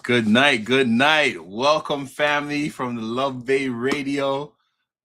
Good night. Good night. Welcome, family, from the Love Bay Radio.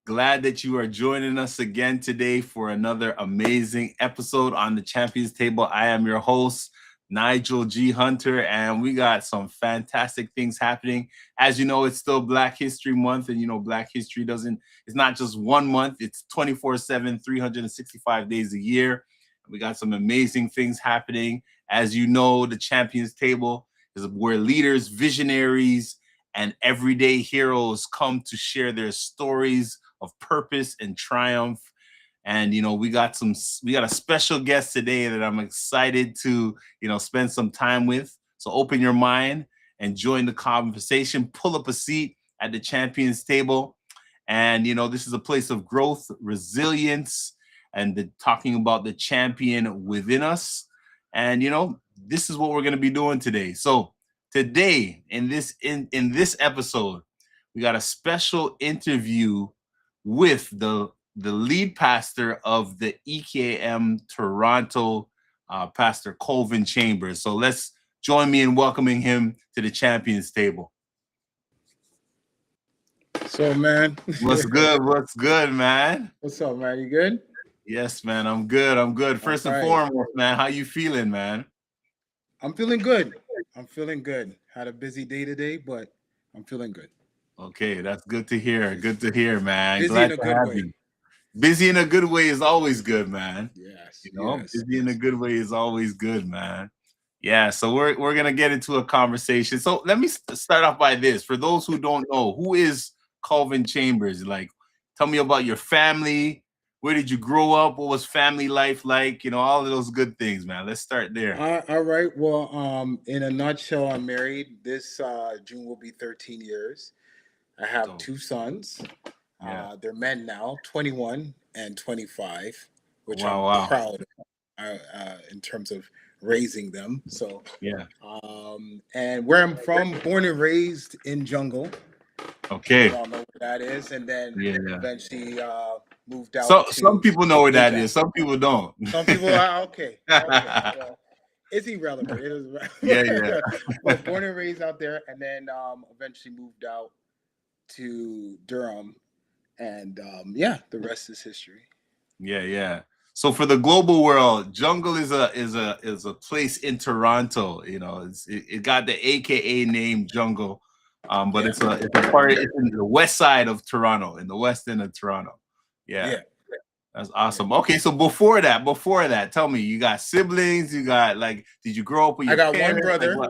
Glad that you are joining us again today for another amazing episode on the Champions Table. I am your host, Nigel G. Hunter, and we got some fantastic things happening. As you know, it's still Black History Month, and Black History it's not just 1 month, it's 24/7, 365 days a year. We got some amazing things happening. As you know, the Champions Table is where leaders, visionaries, and everyday heroes come to share their stories of purpose and triumph. And we got a special guest today that I'm excited to spend some time with. So open your mind and join the conversation. Pull up a seat at the Champions Table. And this is a place of growth, resilience, and talking about the champion within us. And this is what we're going to be doing today. So today in this episode, we got a special interview with the lead pastor of the EKM Toronto, Pastor Colvin Chambers. So let's join me in welcoming him to the Champions Table. So, man. What's good? What's good, man? What's up, man? You good? Yes, man. I'm good. First and foremost, man, how you feeling, man? I'm feeling good. Had a busy day today, but I'm feeling good. Okay, that's good to hear. Good to hear, man. Busy in a good way. Busy in a good way is always good, man. Yes. Busy in a good way is always good, man. Yeah, so we're gonna get into a conversation. So let me start off by this. For those who don't know, who is Colvin Chambers? Like, tell me about your family. Where did you grow up? What was family life like? All of those good things, man. Let's start there. All right. Well, in a nutshell, I'm married. This June will be 13 years. I have two sons. Yeah. They're men now, 21 and 25, which Wow. I'm proud of in terms of raising them. So yeah. And where I'm from, born and raised in Jungle. Okay. You all know where that is, and then eventually moved out. So some people know where that is. Some people don't. Some people are okay. Well, it's irrelevant. It is yeah. But born and raised out there, and then eventually moved out to Durham, and the rest is history. Yeah. So for the global world, Jungle is a place in Toronto. It got the AKA name Jungle. But it's a part in the west side of Toronto, in the west end of Toronto. Yeah. That's awesome. Okay, so before that, tell me, you got siblings? You got did you grow up with your parents? I got one brother.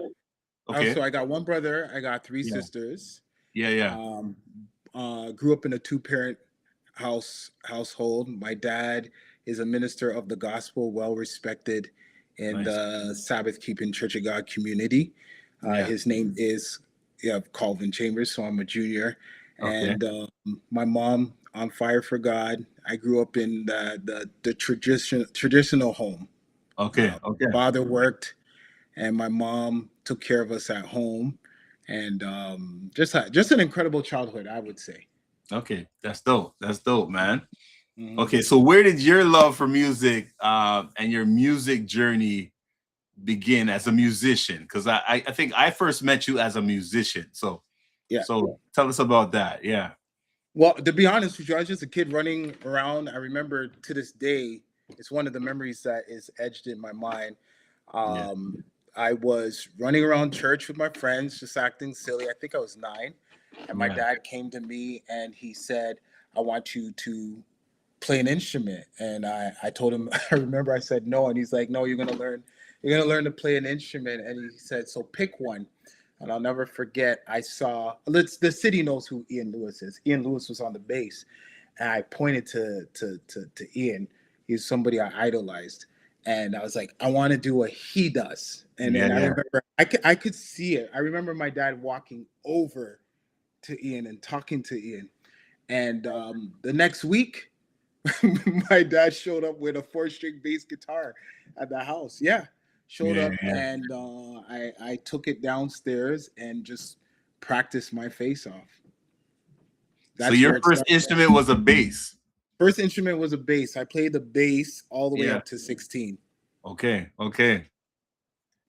Okay. So I got one brother. I got three sisters. Yeah. Grew up in a two-parent household. My dad is a minister of the gospel, well respected in the Sabbath-keeping Church of God community. His name is Colvin Chambers, so I'm a junior. Okay. And my mom on fire for God. I grew up in the traditional home. Okay. Father worked, and my mom took care of us at home, and just an incredible childhood, I would say. Okay, that's dope, man. Mm-hmm. Okay, so where did your love for music and your music journey begin as a musician? Because I think I first met you as a musician. So tell us about that. Yeah. Well, to be honest with you, I was just a kid running around. I remember to this day, it's one of the memories that is etched in my mind. I was running around church with my friends, just acting silly. I think I was 9. And my dad came to me and he said, I want you to play an instrument. And I told him, I remember I said no. And he's like, no, you're going to learn to play an instrument. And he said, so pick one. And I'll never forget, I saw, the city knows who Ian Lewis is. Ian Lewis was on the bass. And I pointed to Ian. He's somebody I idolized. And I was like, I want to do what he does. And then I remember, I could see it. I remember my dad walking over to Ian and talking to Ian. And the next week, my dad showed up with a 4-string bass guitar at the house. Showed up and I took it downstairs and just practiced my face off. So your first instrument was a bass? First instrument was a bass. I played the bass all the way up to 16. Okay.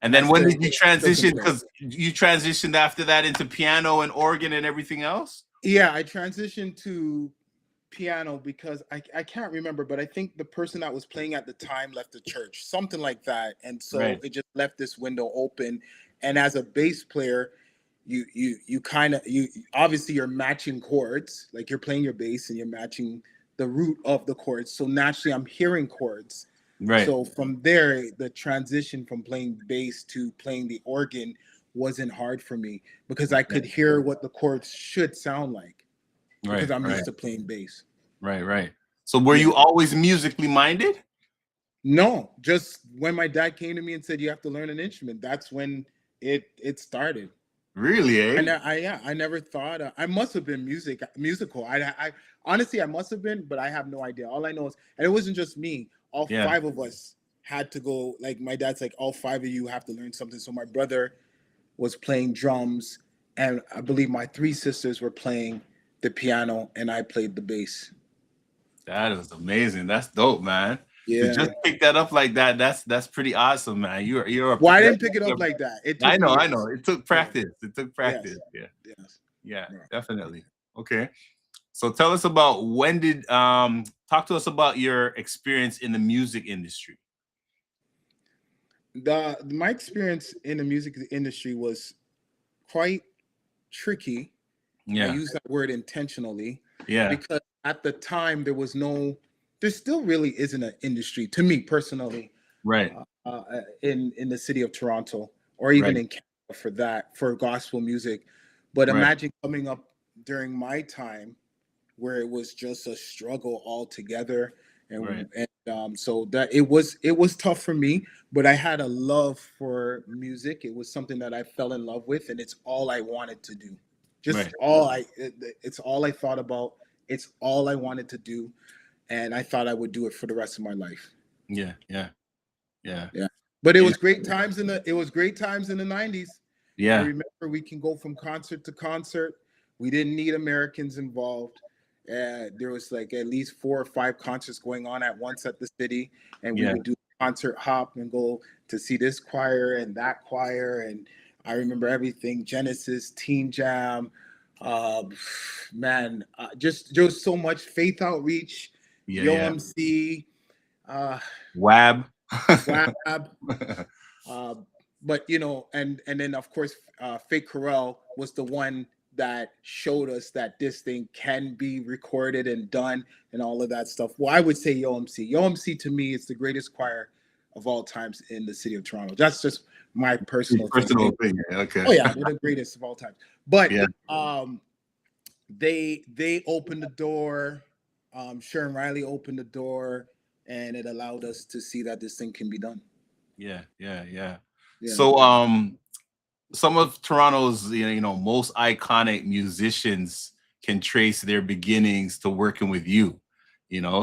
And I then when still did you still can transition? play. Because you transitioned after that into piano and organ and everything else? Yeah, I transitioned to piano because I can't remember, but I think the person that was playing at the time left the church, something like that, and so Right. it just left this window open. And as a bass player, you kind of you obviously you're matching chords, like you're playing your bass and you're matching the root of the chords. So naturally, I'm hearing chords. Right. So from there, the transition from playing bass to playing the organ wasn't hard for me because I could Right. hear what the chords should sound like because Right. I'm Right. used to playing bass. Right. Right. So were Yeah. you always musically minded? No, just when my dad came to me and said you have to learn an instrument, that's when it started. Really, eh? I never thought I must have been musical. I honestly I must have been, but I have no idea. All I know is, and it wasn't just me. All Yeah. five of us had to go. Like my dad's like, all five of you have to learn something. So my brother was playing drums, and I believe my three sisters were playing the piano, and I played the bass. That is amazing. That's dope, man. To just Yeah. pick that up like that, that's pretty awesome, man. You're Well, I didn't pick it up like that. It took I me know, I years. know. It took Yeah. practice. It took Yes. practice. Yeah. Yes. Yeah, Yeah. definitely. Okay. So tell us about when did talk to us about your experience in the music industry. The my experience in the music industry was quite tricky. I Yeah. use that word intentionally Yeah. because at the time there still really isn't an industry to me personally Right. in the city of Toronto or even Right. in Canada for that for gospel music. But Right. imagine coming up during my time where it was just a struggle altogether, Right. and so that it was tough for me, but I had a love for music. It was something that I fell in love with, and it's all I wanted to do. Right. It's all I thought about. It's all I wanted to do, and I thought I would do it for the rest of my life. Yeah. Yeah. Yeah. Yeah. But Yeah. it was great times in the 90s. I Yeah. remember we can go from concert to concert. We didn't need Americans involved. There was like at least 4 or 5 concerts going on at once at the city, and we Yeah. would do concert hop and go to see this choir and that choir. And I remember everything: Genesis, Teen Jam, uh, man, just there was so much Faith Outreach, Yeah. Yo Yeah. MC, uh, Wab. WAB. Uh, but and then of course, Fake Carell was the one that showed us that this thing can be recorded and done and all of that stuff. Well, I would say Yo MC. Yo MC to me is the greatest choir of all times in the city of Toronto. That's just my personal thing. Personal opinion. Okay. Oh yeah, they're the greatest of all time. But Yeah. they opened the door. Sharon Riley opened the door, and it allowed us to see that this thing can be done. Yeah. Yeah. Yeah. Yeah. So some of Toronto's most iconic musicians can trace their beginnings to working with you.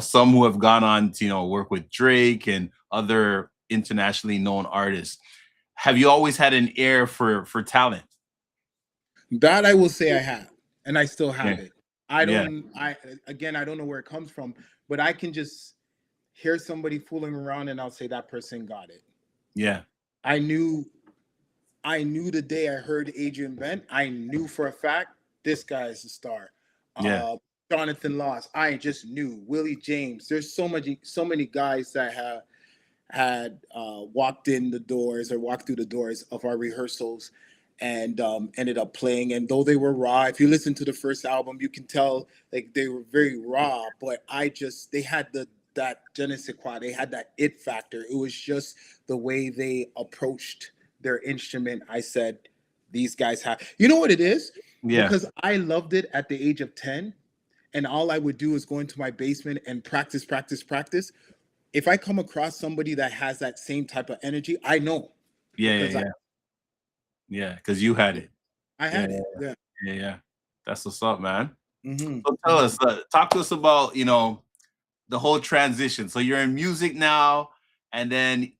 Some who have gone on to work with Drake and other internationally known artists. Have you always had an ear for talent? That I will say I have, and I still Yeah. have it. I Yeah. don't. I again, I don't know where it comes from, but I can just hear somebody fooling around, and I'll say that person got it. Yeah. I knew. I knew the day I heard Adrian Bent. I knew for a fact this guy is a star. Yeah. Jonathan Loss. I just knew Willie James. There's so many guys that have had walked in the doors or walked through the doors of our rehearsals and ended up playing. And though they were raw, if you listen to the first album, you can tell like they were very raw. But they had that je ne sais quoi. They had that it factor. It was just the way they approached their instrument. I said, these guys have. You know what it is? Yeah. Because I loved it at the age of 10, and all I would do is go into my basement and practice, practice, practice. If I come across somebody that has that same type of energy, I know Yeah. Yeah. because Yeah. Yeah. Because you had it. I Yeah. had it. Yeah. Yeah. Yeah. That's what's up, man. Mm-hmm. So tell us, talk to us about the whole transition. So you're in music now, and then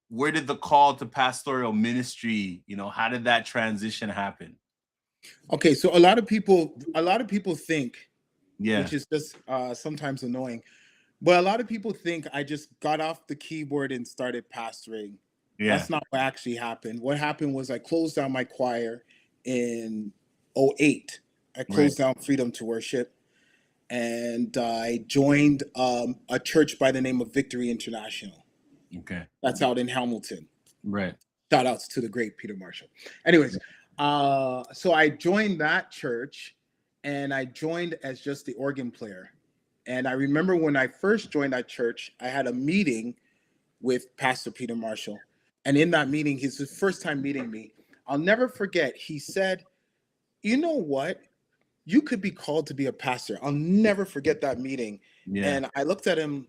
where did the call to pastoral ministry? How did that transition happen? Okay, so a lot of people think, Yeah. which is just sometimes annoying, but a lot of people think I just got off the keyboard and started pastoring Yeah. That's not what actually happened. What happened was I closed down my choir in '08. I Right. closed down Freedom to Worship, and I joined a church by the name of Victory International. Okay. That's out in Hamilton. Right. Shout outs to the great Peter Marshall. Anyways, so I joined that church, and I joined as just the organ player. And I remember when I first joined that church, I had a meeting with Pastor Peter Marshall. And in that meeting, his first time meeting me, I'll never forget, he said, "You know what? You could be called to be a pastor." I'll never forget that meeting. Yeah. And I looked at him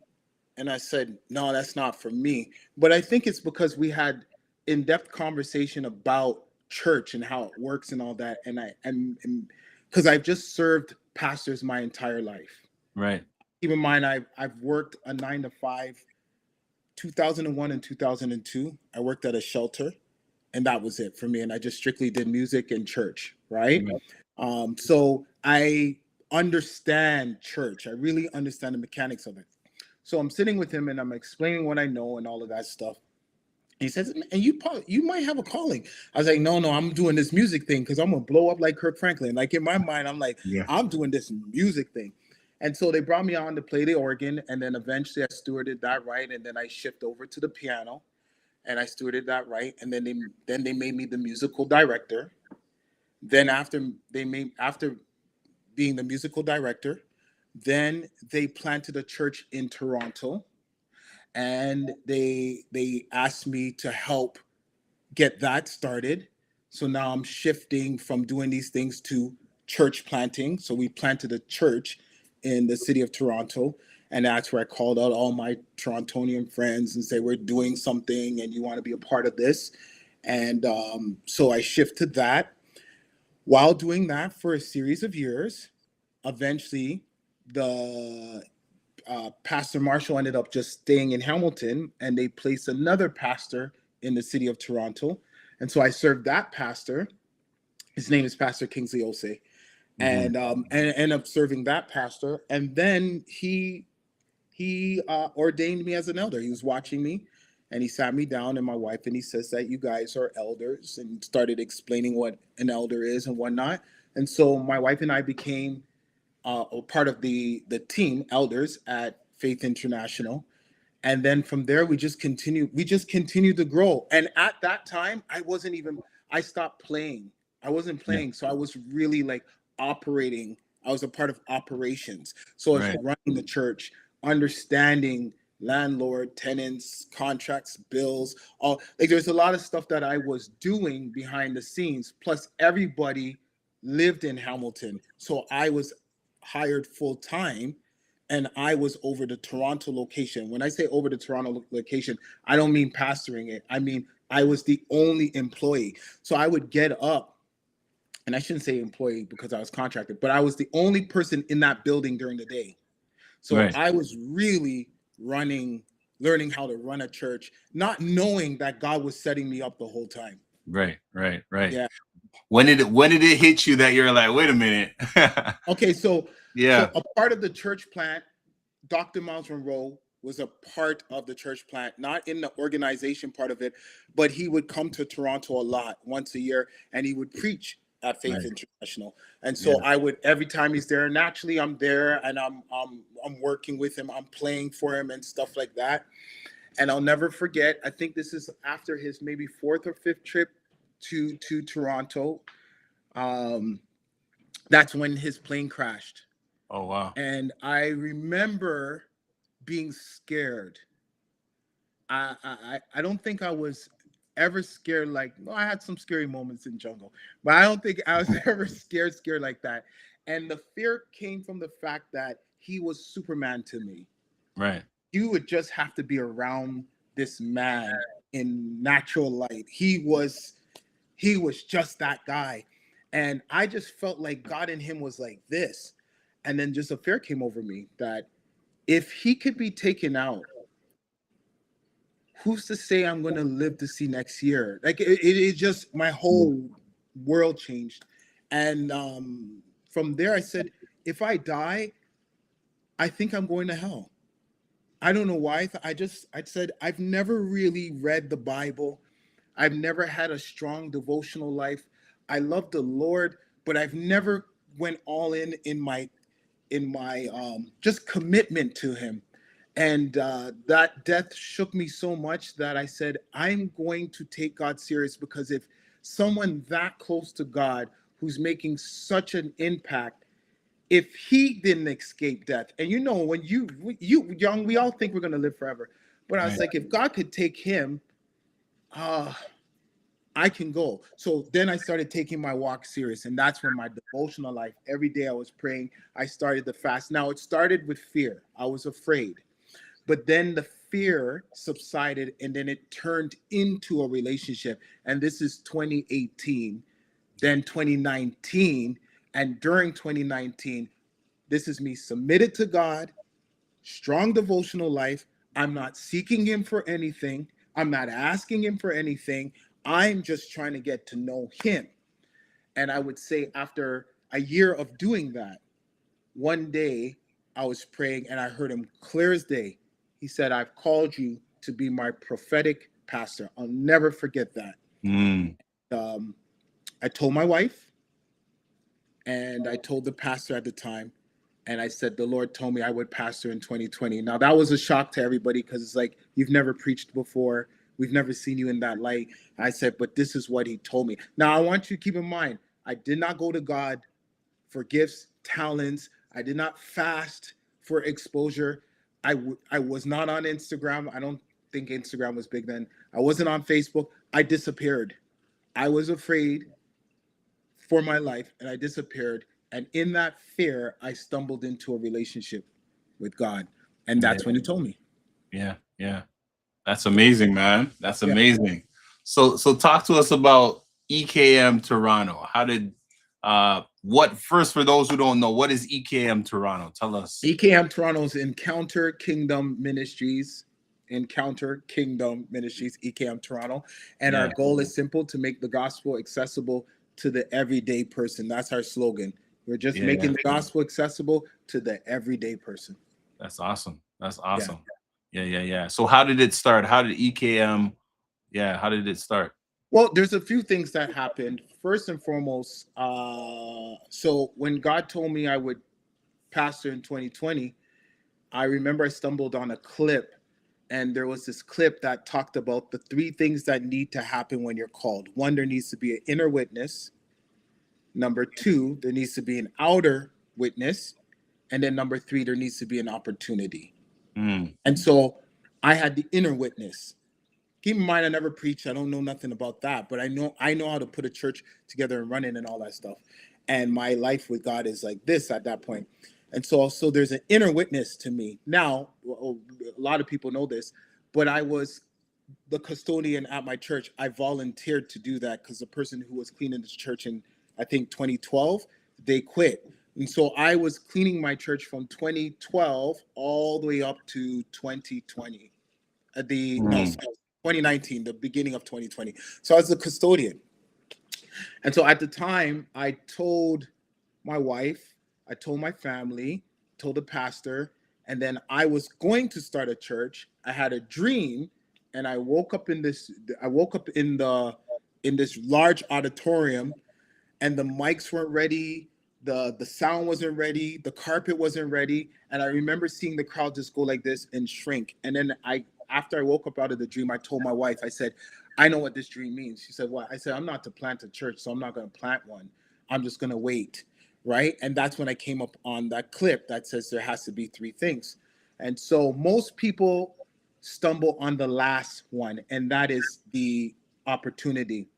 and I said, "No, that's not for me." But I think it's because we had in-depth conversation about church and how it works and all that. And because I've just served pastors my entire life. Right. Keep in mind, I've worked a 9 to 5, 2001 and 2002. I worked at a shelter, and that was it for me. And I just strictly did music and church, right? Right. So I understand church. I really understand the mechanics of it. So I'm sitting with him and I'm explaining what I know and all of that stuff. He says, "And you might have a calling." I was like, "No, I'm doing this music thing because I'm gonna blow up like Kirk Franklin." Like in my mind, I'm like, Yeah. "I'm doing this music thing." And so they brought me on to play the organ, and then eventually I stewarded that right, and then I shift over to the piano, and I stewarded that right, and then they made me the musical director. Then after being the musical director, then they planted a church in Toronto, and they asked me to help get that started. So now I'm shifting from doing these things to church planting. So we planted a church in the city of Toronto. And that's where I called out all my Torontonian friends and say, "We're doing something and you want to be a part of this." And so I shifted that. While doing that for a series of years, eventually the Pastor Marshall ended up just staying in Hamilton, and they placed another pastor in the city of Toronto. And so I served that pastor. His name is Pastor Kingsley Osei. Hmm. And ended up serving that pastor. And then he ordained me as an elder. He was watching me, and he sat me down and my wife, and he says that you guys are elders, and started explaining what an elder is and whatnot. And so my wife and I became part of the team elders at Faith International. And then from there we just continued to grow. And at that time I stopped playing. I wasn't Yeah. playing, so I was really like operating. I was a part of operations, so I was Right. running the church, understanding landlord, tenants, contracts, bills, all. Like there's a lot of stuff that I was doing behind the scenes. Plus everybody lived in Hamilton, so I was hired full time, and I was over the Toronto location. When I say over the Toronto location, I don't mean pastoring it. I mean I was the only employee. So I would get up, and I shouldn't say employee because I was contracted, but I was the only person in that building during the day. So Right. I was really learning how to run a church, not knowing that God was setting me up the whole time. Right. Right. Right. Yeah. When did it hit you that you're like, wait a minute? Okay. So Yeah. a part of the church plant, Dr. Miles Monroe was a part of the church plant, not in the organization part of it, but he would come to Toronto a lot, once a year, and he would preach at Faith Right. International. And Yeah. so I would, every time he's there, naturally I'm there, and I'm working with him, I'm playing for him and stuff like that. And I'll never forget, I think this is after his maybe fourth or fifth trip to Toronto. Um, that's when his plane crashed. Oh wow. And I remember being scared. I don't think I was ever scared like, no, I had some scary moments in jungle, but I don't think I was ever scared like that. And the fear came from the fact that he was Superman to me. Right. You would just have to be around this man in natural light. He was just that guy. And I just felt like God in him was like this. And then just a fear came over me that if he could be taken out, who's to say I'm going to live to see next year? Like it just, my Yeah. whole world changed. And from there, I said, if I die, I think I'm going to hell. I don't know why. I said, I've never really read the Bible. I've never had a strong devotional life. I love the Lord, but I've never went all in my just commitment to him. And that death shook me so much that I said, I'm going to take God serious, because if someone that close to God, who's making such an impact, if he didn't escape death, and you know, when you young, we all think we're going to live forever, but I was Right. like, if God could take him, uh I can go. So then I started taking my walk serious, and that's when my devotional life, every day I was praying. I started the fast. Now it started with fear. I was afraid, but then the fear subsided, and then it turned into a relationship. And this is 2018, then 2019, and during 2019, this is me submitted to God, strong devotional life. I'm not seeking him for anything. I'm not asking him for anything. I'm just trying to get to know him. And I would say, after a year of doing that, one day I was praying and I heard him clear as day. He said, I've called you to be my prophetic pastor. I'll never forget that. Mm. Um, I told my wife, and I told the pastor at the time, and I said, the Lord told me I would pastor in 2020. Now that was a shock to everybody, because it's like, you've never preached before. We've never seen you in that light. I said, but this is what he told me. Now I want you to keep in mind, I did not go to God for gifts, talents. I did not fast for exposure. I was not on Instagram. I don't think Instagram was big then. I wasn't on Facebook. I disappeared. I was afraid for my life, and I disappeared. And in that fear, I stumbled into a relationship with God. And Yeah. that's when he told me. Yeah. Yeah. That's amazing, man. That's Yeah. amazing. So talk to us about EKM Toronto. How did what first, for those who don't know, what is EKM Toronto? Tell us. EKM Toronto's Encounter Kingdom Ministries. Encounter Kingdom Ministries, EKM Toronto. And our Yeah. goal is simple: to make the gospel accessible to the everyday person. That's our slogan. We're just Yeah, yeah. making the gospel accessible to the everyday person. That's awesome. That's Yeah. awesome. Yeah, yeah, yeah. So how did it start? How did EKM, yeah, how did it start? Well, there's a few things that happened. First and foremost, so when God told me I would pastor in 2020, I remember I stumbled on a clip, and there was this clip that talked about the three things that need to happen when you're called. One, there needs to be an inner witness. Number two, there needs to be an outer witness. And then number three, there needs to be an opportunity. Mm. And so I had the inner witness. Keep in mind, I never preached. I don't know nothing about that, but I know how to put a church together and run it and all that stuff. And my life with God is like this at that point. And so there's an inner witness to me. Now, a lot of people know this, but I was the custodian at my church. I volunteered to do that because the person who was cleaning the church in, I think, 2012, they quit. And so I was cleaning my church from 2012 all the way up to 2020. Mm. Sorry, 2019, the beginning of 2020. So I was a custodian. And so at the time, I told my wife, I told my family, told the pastor, and then I was going to start a church. I had a dream, and I woke up in this large auditorium, and the mics weren't ready, the sound wasn't ready, the carpet wasn't ready, and I remember seeing the crowd just go like this and shrink. And then after I woke up out of the dream, I told my wife, I said, I know what this dream means. She said, what? I said, I'm not to plant a church, so I'm not going to plant one. I'm just going to wait. Right. And that's when I came up on that clip that says there has to be three things. And so most people stumble on the last one, and that is the opportunity.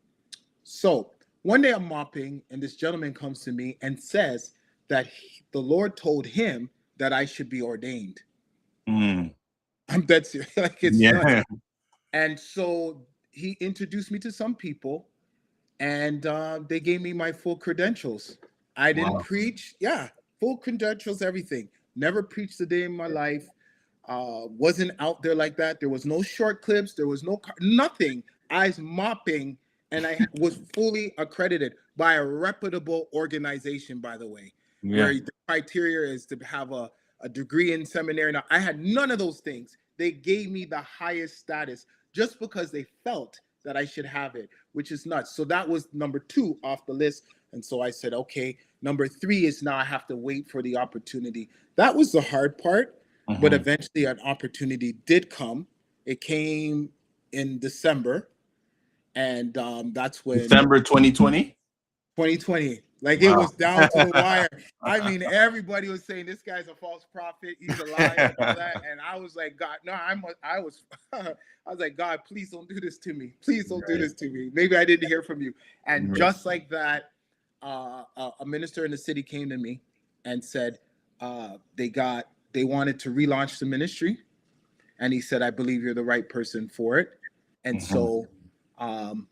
So one day I'm mopping, and this gentleman comes to me and says that the Lord told him that I should be ordained. Mm. I'm dead serious. Like, it's nuts. Yeah. And so he introduced me to some people, and they gave me my full credentials. I didn't Wow. preach. Yeah, full credentials, everything. Never preached a day in my life. Wasn't out there like that. There was no short clips. There was nothing. I was mopping, and I was fully accredited by a reputable organization, by the way, where Yeah. the criteria is to have a degree in seminary. Now, I had none of those things. They gave me the highest status just because they felt that I should have it, which is nuts. So that was number 2 off the list. And so I said, okay, number 3 is now I have to wait for the opportunity. That was the hard part, but Mm-hmm. eventually an opportunity did come. It came in December, and that's when December 2020. 2020. Like it Wow. was down to the wire. I mean, everybody was saying this guy's a false prophet, he's a liar, and all that. And I was like, God, no, I was, I was like, God, please don't do this to me. Please don't do Right. this to me. Maybe I didn't hear from you. And Right. just like that, a minister in the city came to me and said, they wanted to relaunch the ministry, and he said, I believe you're the right person for it. And Mm-hmm. so, um,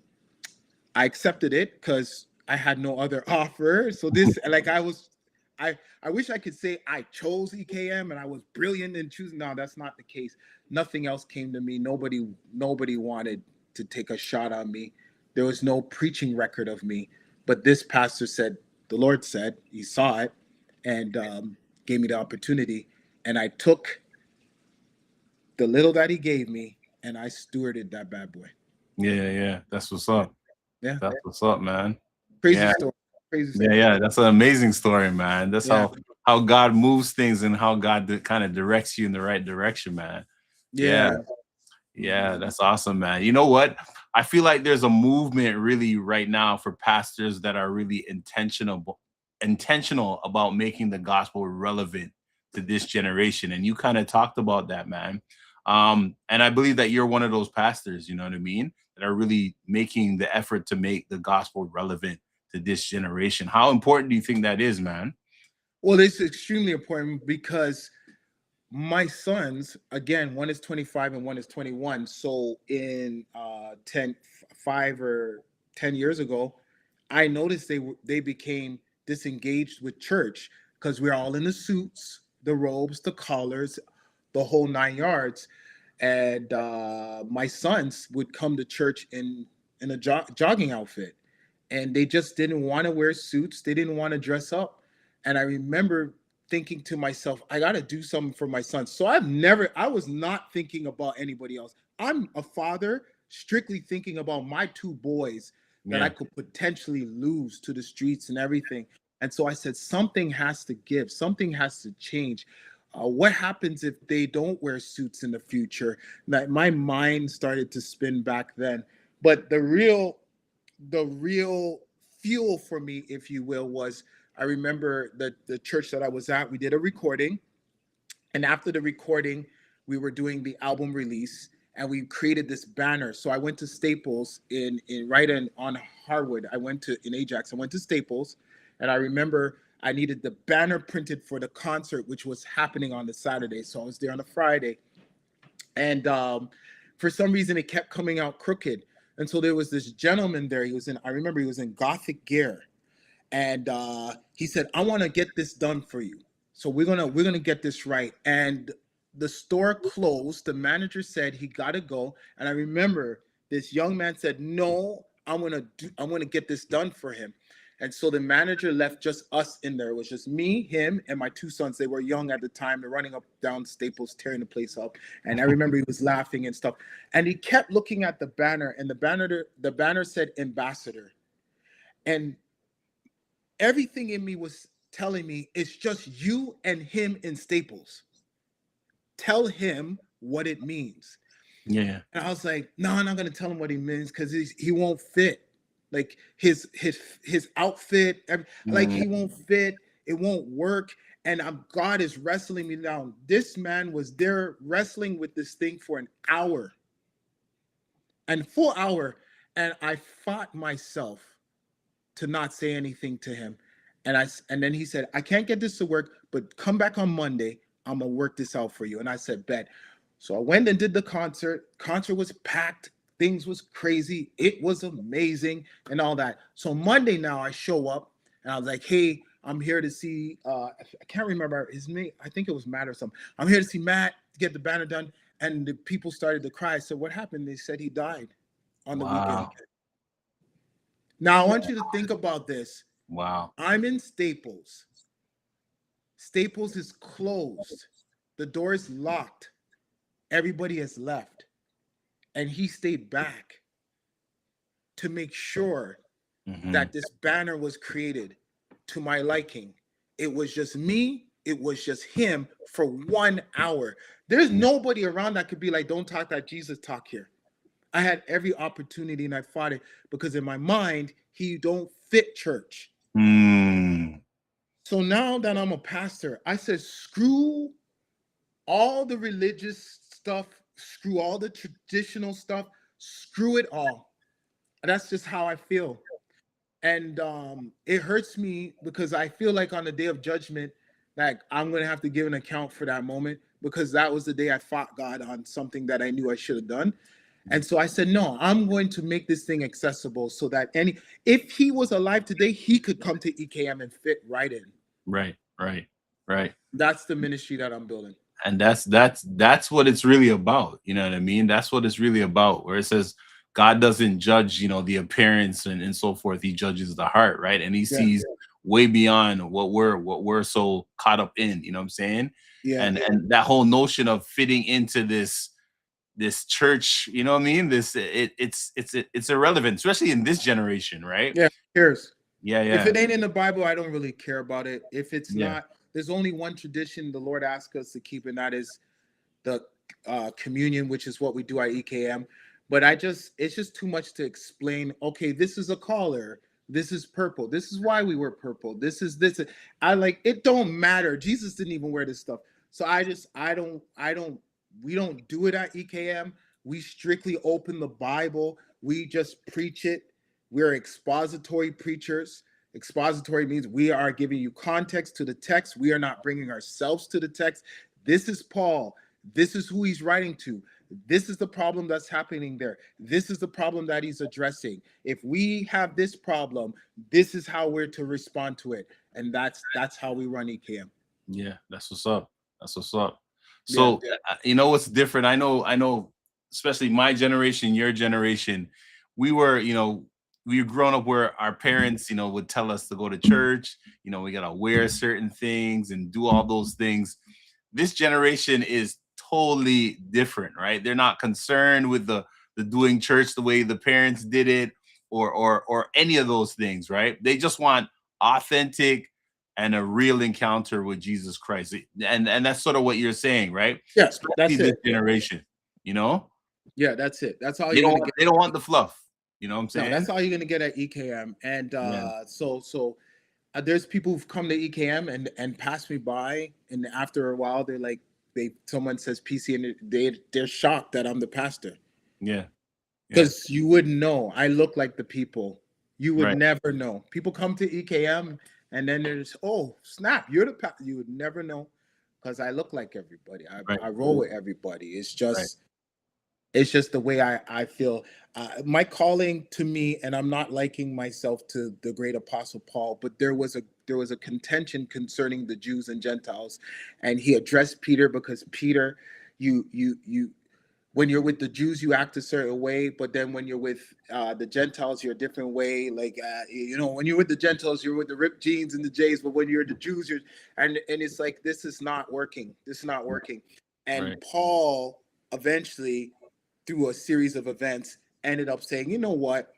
I accepted it because I had no other offer. So this, like, I wish I could say I chose EKM and I was brilliant in choosing. No, that's not the case. Nothing else came to me. Nobody wanted to take a shot on me. There was no preaching record of me. But this pastor said, the Lord said, he saw it, and gave me the opportunity. And I took the little that he gave me and I stewarded that bad boy. Yeah, yeah. That's what's up. Yeah. That's what's up, man. Crazy Yeah. story. Crazy Yeah, story. yeah. That's an amazing story, man. That's Yeah. how God moves things and how God kind of directs you in the right direction, man. Yeah. Yeah. Yeah, that's awesome, man. You know what? I feel like there's a movement really right now for pastors that are really intentional about making the gospel relevant to this generation. And you kind of talked about that, man. And I believe that you're one of those pastors, you know what I mean, that are really making the effort to make the gospel relevant to this generation. How important do you think that is, man? Well, it's extremely important because my sons, again, one is 25 and one is 21. So in 5 or 10 years ago, I noticed they became disengaged with church because we're all in the suits, the robes, the collars, the whole 9 yards. And my sons would come to church in a jogging outfit, and they just didn't want to wear suits. They didn't want to dress up. And I remember thinking to myself, I got to do something for my son. So I was not thinking about anybody else. I'm a father strictly thinking about my 2 boys that I Yeah. could potentially lose to the streets and everything. And so I said, something has to give, something has to change. What happens if they don't wear suits in the future? My mind started to spin back then. But the real fuel for me, if you will, was I remember the church that I was at, we did a recording, and after the recording, we were doing the album release, and we created this banner. So I went to Staples in right in on Harwood. I went to in Ajax. I went to Staples, and I remember I needed the banner printed for the concert, which was happening on the Saturday. So I was there on the Friday, and for some reason it kept coming out crooked. And so there was this gentleman there. I remember he was in Gothic gear, and he said, I want to get this done for you, so we're gonna get this right. And the store closed. The manager said he got to go, and I remember this young man said, no, I'm gonna get this done for him. And so the manager left just us in there. It was just me, him, and my 2 sons. They were young at the time. They're running up down Staples, tearing the place up. And I remember he was laughing and stuff, and he kept looking at the banner, and the banner said ambassador. And everything in me was telling me it's just you and him in Staples. Tell him what it means. Yeah. And I was like, no, I'm not gonna tell him what he means because he won't fit. Like his outfit, like Mm. he won't fit. It won't work. And God is wrestling me down. This man was there wrestling with this thing for an hour, and full hour, and I fought myself to not say anything to him. And then he said, I can't get this to work, but come back on Monday. I'm gonna work this out for you. And I said, bet. So I went and did the concert. Concert was packed. Things was crazy. It was amazing and all that. So Monday now I show up and I was like, hey, I'm here to see I can't remember his name. I think it was Matt or something. I'm here to see Matt to get the banner done. And the people started to cry. So what happened? They said he died on the weekend. Wow. Now I want you to think about this. Wow. I'm in Staples Staples is closed. The door is locked. Everybody has left. And he stayed back to make sure Mm-hmm. that this banner was created to my liking. It was just me, it was just him for 1 hour. There's Yeah. nobody around that could be like, don't talk that Jesus talk here. I had every opportunity and I fought it because in my mind, he don't fit church. Mm. So now that I'm a pastor, I said, screw all the religious stuff, screw all the traditional stuff, screw it all. That's just how I feel. And it hurts me because I feel like on the day of judgment, like I'm gonna have to give an account for that moment because that was the day I fought God on something that I knew I should have done. And so I said, no, I'm going to make this thing accessible so that if he was alive today, he could come to EKM and fit right in. Right, right, right. That's the ministry that I'm building. And that's what it's really about. You know what I mean? That's what it's really about. Where it says God doesn't judge, the appearance and so forth. He judges the heart, right? And he Yeah, sees way beyond what we're so caught up in. You know what I'm saying? yeah, And that whole notion of fitting into this church, you know what I mean? It's irrelevant, especially in this generation, right? yeah. Here's Yeah, if yeah, it ain't in the Bible, I don't really care about it. If it's yeah, not, there's only one tradition the Lord asks us to keep, and that is the communion, which is what we do at EKM. But it's just too much to explain. Okay, this is a collar. This is purple. This is why we wear purple. This is this. I like it. Don't matter. Jesus didn't even wear this stuff. So we don't do it at EKM. We strictly open the Bible. We just preach it. We're expository preachers. Expository means we are giving you context to the text. We are not bringing ourselves to the text. This is Paul. This is who he's writing to. This is the problem that's happening there. This is the problem that he's addressing. If we have this problem, this is how we're to respond to it. And that's how we run EKM. yeah. That's what's up. That's what's up. Yeah. So you know what's different? I know, especially my generation, your generation, we were, we were growing up where our parents, would tell us to go to church. We gotta wear certain things and do all those things. This generation is totally different, right? They're not concerned with the doing church the way the parents did it, or any of those things, right? They just want authentic and a real encounter with Jesus Christ. And that's sort of what you're saying, right? Yeah, Especially that's this it. generation, you know? Yeah, that's it. That's all They you're don't gonna want, get. they don't want the fluff. You know what I'm No, saying? that's all you're gonna get at EKM. And Yeah. there's people who've come to EKM and passed me by, and after a while, someone says PC, and they're shocked that I'm the pastor Yeah. Yeah. because you wouldn't know. I look like the people. You would Right. never know. People come to EKM and then there's, oh snap, you're the pastor. You would never know because I look like everybody. Right. I roll with everybody. Right. It's just the way I feel. My calling to me, and I'm not liking myself to the great apostle Paul, but there was a contention concerning the Jews and Gentiles, and he addressed Peter because Peter, you when you're with the Jews, you act a certain way, but then when you're with the Gentiles, you're a different way. Like when you're with the Gentiles, you're with the ripped jeans and the J's, but when you're the Jews, you're and it's like this is not working. This is not working. And Right. Paul eventually, through a series of events, ended up saying, you know what?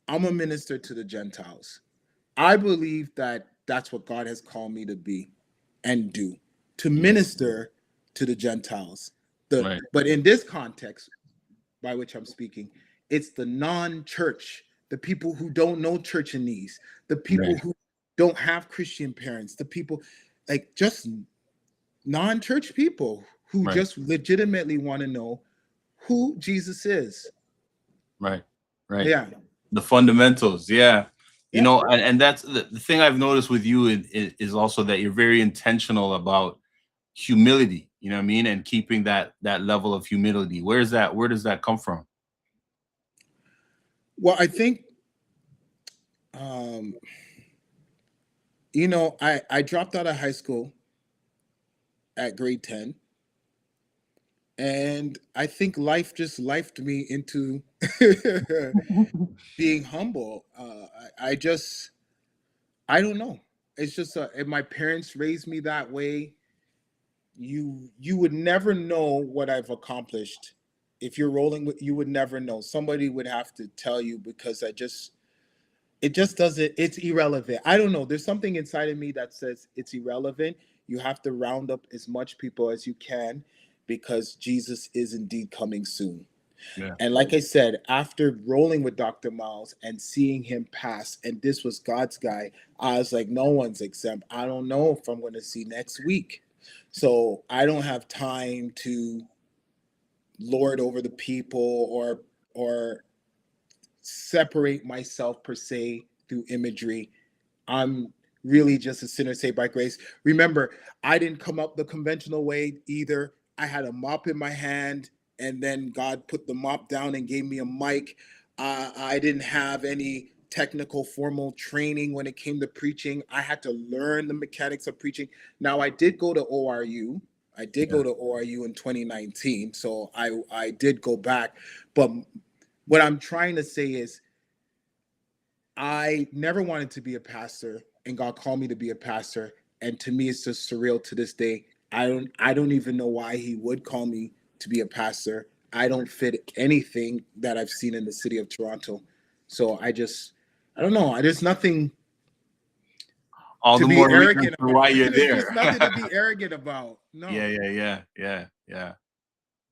I'm a minister to the Gentiles. I believe that that's what God has called me to be and do, to Yeah. minister to the Gentiles. Right. But in this context, by which I'm speaking, it's the non-church, the people who don't know churchanese, the people Right. who don't have Christian parents, the people like just non-church people who Right. just legitimately want to know who Jesus is. Right. Right. Yeah. The fundamentals. Yeah. Yeah. And that's the thing I've noticed with you is also that you're very intentional about humility, you know what I mean? And keeping that level of humility. Where does that come from? Well, I think um, I dropped out of high school at grade 10. And I think life just lifed me into being humble. I don't know. it's just if my parents raised me that way, you would never know what I've accomplished. If you're rolling with, you would never know. Somebody would have to tell you, because it just doesn't, it's irrelevant. I don't know. There's something inside of me that says it's irrelevant. You have to round up as much people as you can, because Jesus is indeed coming soon. Yeah. And like I said, after rolling with Dr. Miles and seeing him pass, and this was God's guy, I was like, no one's exempt. I don't know if I'm going to see next week. So I don't have time to lord over the people, or separate myself per se through imagery. I'm really just a sinner saved by grace. Remember, I didn't come up the conventional way either. I had a mop in my hand, and then God put the mop down and gave me a mic. I didn't have any technical formal training when it came to preaching. I had to learn the mechanics of preaching. Now, I did go to ORU. I did Yeah. go to ORU in 2019, so I did go back. But what I'm trying to say is, I never wanted to be a pastor, and God called me to be a pastor. And to me, it's just surreal to this day. I don't even know why he would call me to be a pastor. I don't fit anything that I've seen in the city of Toronto. So I don't know. There's nothing All to the be more reason arrogant for about. why you're There's there. just nothing to be arrogant about. Yeah, No. yeah, yeah, yeah, yeah.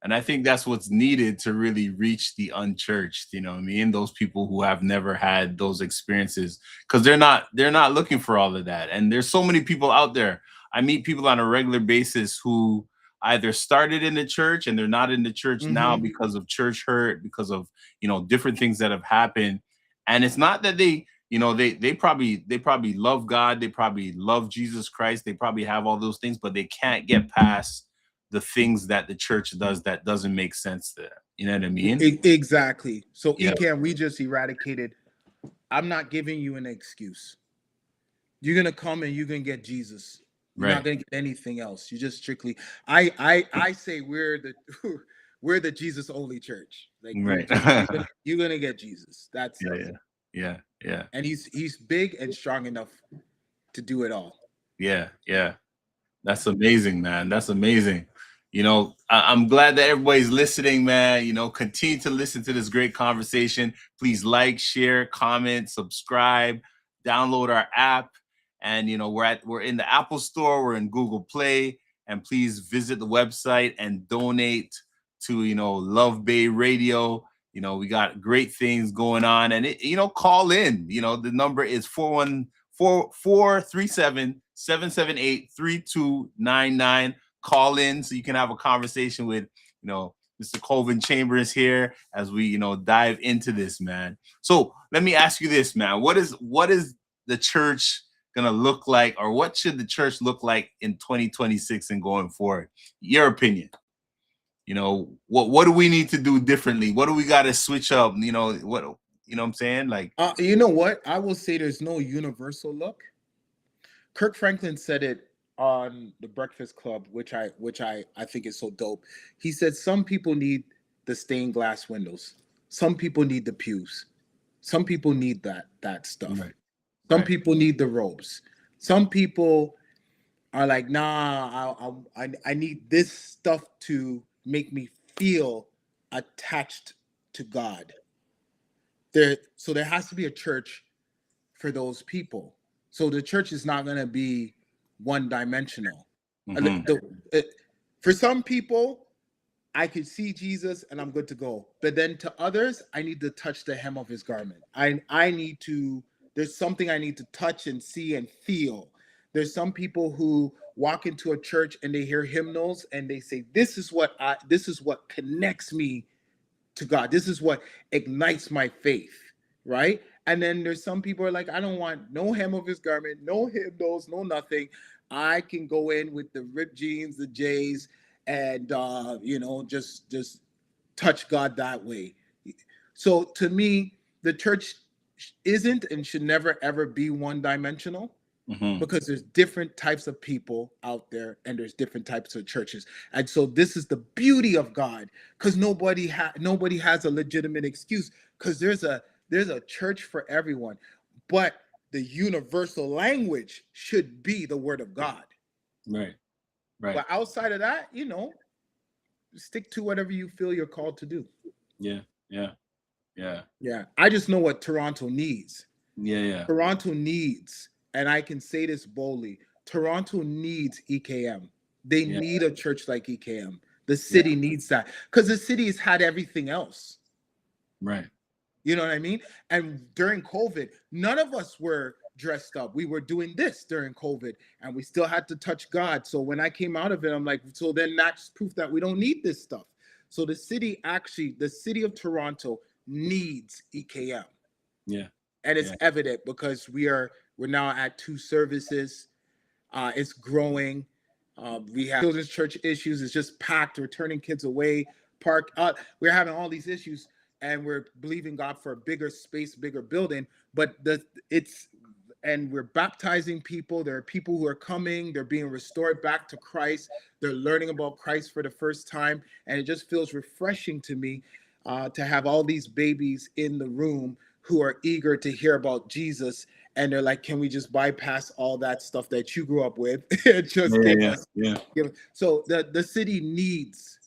And I think that's what's needed to really reach the unchurched, you know what I mean? Those people who have never had those experiences, because they're not looking for all of that. And there's so many people out there. I meet people on a regular basis who either started in the church and they're not in the church now Mm-hmm. because of church hurt, because of, different things that have happened. And it's not that they probably love God, they probably love Jesus Christ, they probably have all those things, but they can't get past the things that the church does that doesn't make sense to them. You know what I mean? Exactly. So, Yeah. we just eradicated. I'm not giving you an excuse. You're gonna come and you're gonna get Jesus. You're not Right. gonna get anything else. You just strictly. I say we're the we're the Jesus only church. Like, we're Right. just Yeah. you're gonna get Jesus. That's it. Yeah. Yeah. Yeah. And he's big and strong enough to do it all. Yeah. Yeah. That's amazing, man. That's amazing. I'm glad that everybody's listening, man. Continue to listen to this great conversation. Please like, share, comment, subscribe, download our app. And we're in the Apple Store, we're in Google Play, and please visit the website and donate to Love Bay Radio. We got great things going on, and call in. The number is 437-778-3299. Call in so you can have a conversation with Mr. Colvin Chambers here as we dive into this, man. So let me ask you this, man. What is the church gonna look like, or what should the church look like in 2026 and going forward? Your opinion. What do we need to do differently? What do we got to switch up? What I'm saying? Like, You know what? I will say there's no universal look. Kirk Franklin said it on the Breakfast Club, which I think is so dope. He said some people need the stained glass windows. Some people need the pews. Some people need that stuff. right, Some right. people need the robes. Some people are like, nah, I need this stuff to make me feel attached to God. So there has to be a church for those people. So the church is not going to be one dimensional. Hmm. For some people, I could see Jesus and I'm good to go. But then to others, I need to touch the hem of his garment. I need to, there's something I need to touch and see and feel. There's some people who walk into a church and they hear hymnals and they say, this is what connects me to God. This is what ignites my faith, right? And then there's some people who are like, I don't want no hem of his garment, no hymnals, no nothing. I can go in with the ripped jeans, the J's, and just touch God that way. So to me, the church isn't and should never ever be one dimensional, Hmm. because there's different types of people out there and there's different types of churches. And so this is the beauty of God, because nobody has a legitimate excuse, because there's a church for everyone. But the universal language should be the word of God. Right. Right. But outside of that, stick to whatever you feel you're called to do. Yeah. Yeah. Yeah. Yeah. I just know what Toronto needs. Yeah. Yeah. Toronto needs, and I can say this boldly, Toronto needs EKM. They Yeah. need a church like EKM. The Yeah. city needs that because the city has had everything else. Right. You know what I mean? And during COVID, none of us were dressed up. We were doing this during COVID and we still had to touch God. So when I came out of it, I'm like, so then that's proof that we don't need this stuff. So the city of Toronto needs EKM. Yeah. And it's Yeah. evident because we're now at 2 services. It's growing. We have children's church issues. It's just packed. We're turning kids away. We're having all these issues, and we're believing God for a bigger space, bigger building. But we're baptizing people. There are people who are coming. They're being restored back to Christ. They're learning about Christ for the first time, and it just feels refreshing to me to have all these babies in the room who are eager to hear about Jesus, and they're like, can we just bypass all that stuff that you grew up with and just give us. So the city needs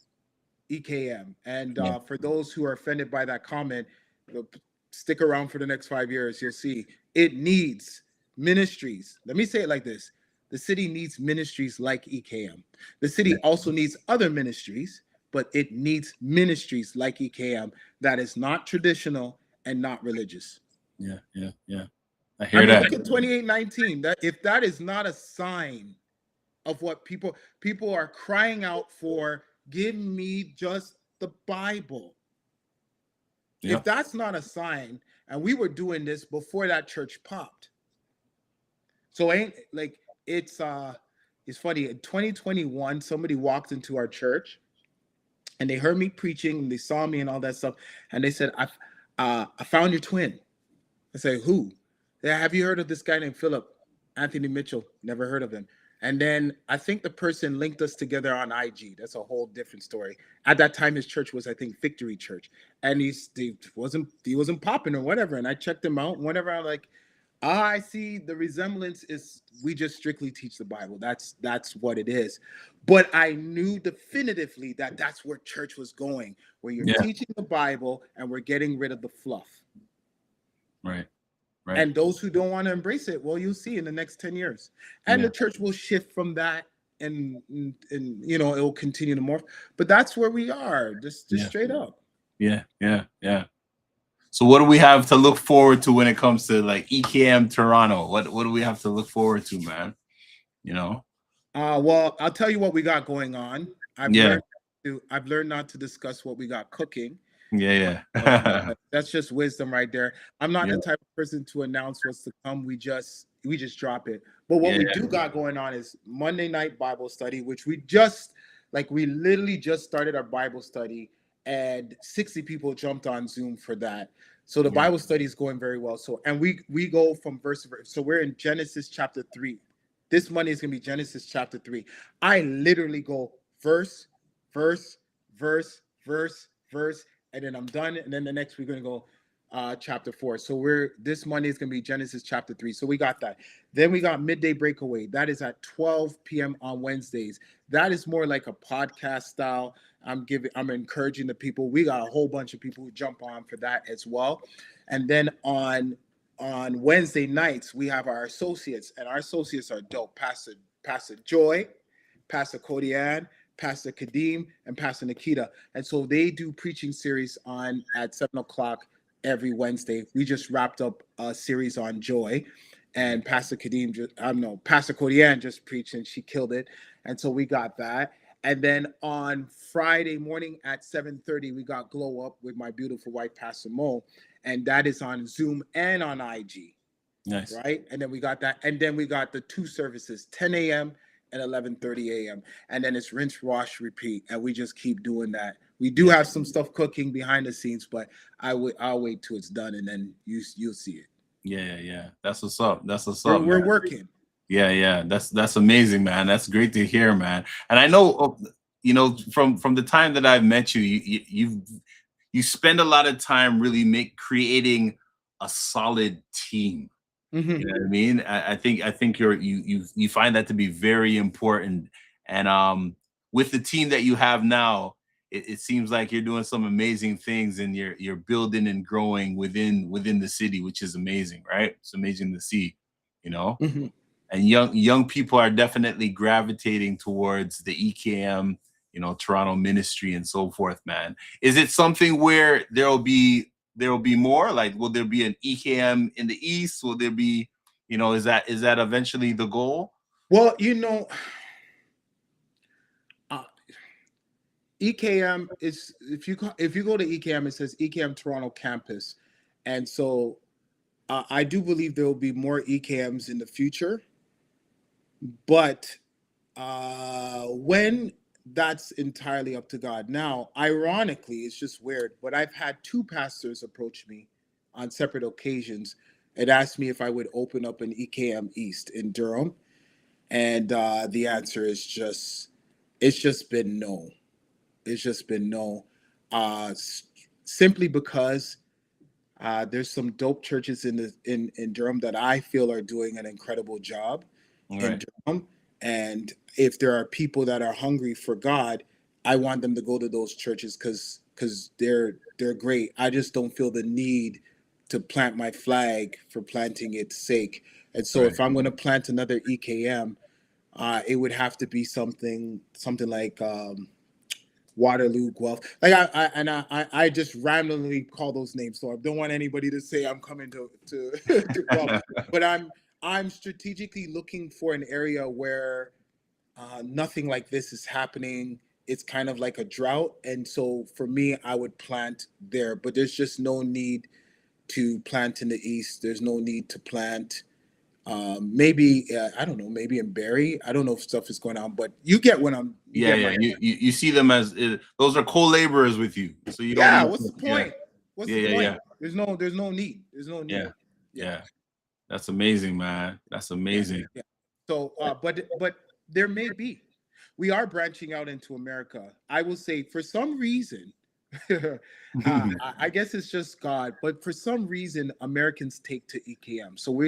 EKM. And for those who are offended by that comment, stick around for the next 5 years. You'll see it needs ministries. Let me say it like this. The city needs ministries like EKM. The city also needs other ministries, but it needs ministries like EKM that is not traditional and not religious. Yeah. Yeah. Yeah. I hear that. Look at 2819. That if that is not a sign of what people are crying out for, give me just the Bible. If that's not a sign, and we were doing this before that church popped. So it's funny. In 2021, somebody walked into our church and they heard me preaching and they saw me and all that stuff. And they said, I found your twin. I say, who? Yeah, have you heard of this guy named Philip? Anthony Mitchell. Never heard of him. And then I think the person linked us together on IG. That's a whole different story. At that time, his church was, I think, Victory Church. And he wasn't popping or whatever. And I checked him out. And whatever, I'm like, I see the resemblance is we just strictly teach the Bible. That's what it is. But I knew definitively that that's where church was going, where you're teaching the Bible and we're getting rid of the fluff. Right. And those who don't want to embrace it, well, you'll see in the next 10 years. And the church will shift from that and it will continue to morph. But that's where we are, just straight up. Yeah. So what do we have to look forward to when it comes to like EKM Toronto? What do we have to look forward to, man? Well, I'll tell you what we got going on. I've learned not to discuss what we got cooking. That's just wisdom right there. I'm not the type of person to announce what's to come. We just drop it. But what we do got going on is Monday night Bible study, which we literally just started our Bible study, and 60 people jumped on Zoom for that. So the Bible study is going very well. So, and we go from verse to verse. So we're in Genesis chapter 3. This Monday is going to be Genesis chapter 3. I literally go verse, and then I'm done. And then the next we're going to go chapter 4. So this Monday is going to be Genesis chapter 3. So we got that. Then we got Midday Breakaway. That is at 12 p.m. on Wednesdays. That is more like a podcast style. I'm encouraging the people. We got a whole bunch of people who jump on for that as well. And then on Wednesday nights, we have our associates, and our associates are dope. Pastor Joy, Pastor Kodian, Pastor Kadeem, and Pastor Nikita. And so they do preaching series at 7 o'clock every Wednesday. We just wrapped up a series on joy, and Pastor Kodian just preached and she killed it. And so we got that. And then on Friday morning at 7:30, we got Glow Up with my beautiful wife, Pastor Mo. And that is on Zoom and on IG. Nice. Right? And then we got that. And then we got the 2 services, 10 a.m. and 11:30 a.m. And then it's rinse, wash, repeat. And we just keep doing that. We do have some stuff cooking behind the scenes, but I'll wait till it's done, and then you'll see it. Yeah. That's what's up. We're working. Yeah. That's amazing, man. That's great to hear, man. And I know, from the time that I've met you, you spend a lot of time really creating a solid team. Hmm. You know what I mean? I think you find that to be very important. And with the team that you have now, it seems like you're doing some amazing things, and you're building and growing within the city, which is amazing, right? It's amazing to see, you know. Hmm. And young people are definitely gravitating towards the EKM, Toronto ministry and so forth, man. Is it something where there will be more? Like, will there be an EKM in the East? Will there be, is that eventually the goal? Well, uh, EKM is, if you go to EKM, it says EKM Toronto campus, and so I do believe there will be more EKMs in the future, but when, that's entirely up to God. Now, ironically, it's just weird, but I've had two pastors approach me on separate occasions and asked me if I would open up an EKM East in Durham, and the answer is just, it's just been no. It's just been no. Simply because there's some dope churches in Durham that I feel are doing an incredible job All in right. Durham, and if there are people that are hungry for God, I want them to go to those churches because they're great. I just don't feel the need to plant my flag for planting its sake. And so, Right. if I'm going to plant another EKM, it would have to be something like Waterloo, Guelph. Like I just randomly call those names, so I don't want anybody to say I'm coming to to Guelph. But I'm strategically looking for an area where nothing like this is happening. It's kind of like a drought, and so for me, I would plant there. But there's just no need to plant in the east. There's no need to plant. Maybe I don't know. Maybe in Barrie. I don't know if stuff is going on, but you Yeah, get yeah. my. You see them as those are co-laborers with you, so you don't Yeah, need what's to. the Yeah, point? What's yeah, the yeah, point? yeah, There's no need. There's no yeah, need. Yeah. yeah. That's amazing, man. That's Yeah. amazing. Yeah. So but there may be. We are branching out into America. I will say for some reason, I guess it's just God, but for some reason Americans take to EKM. So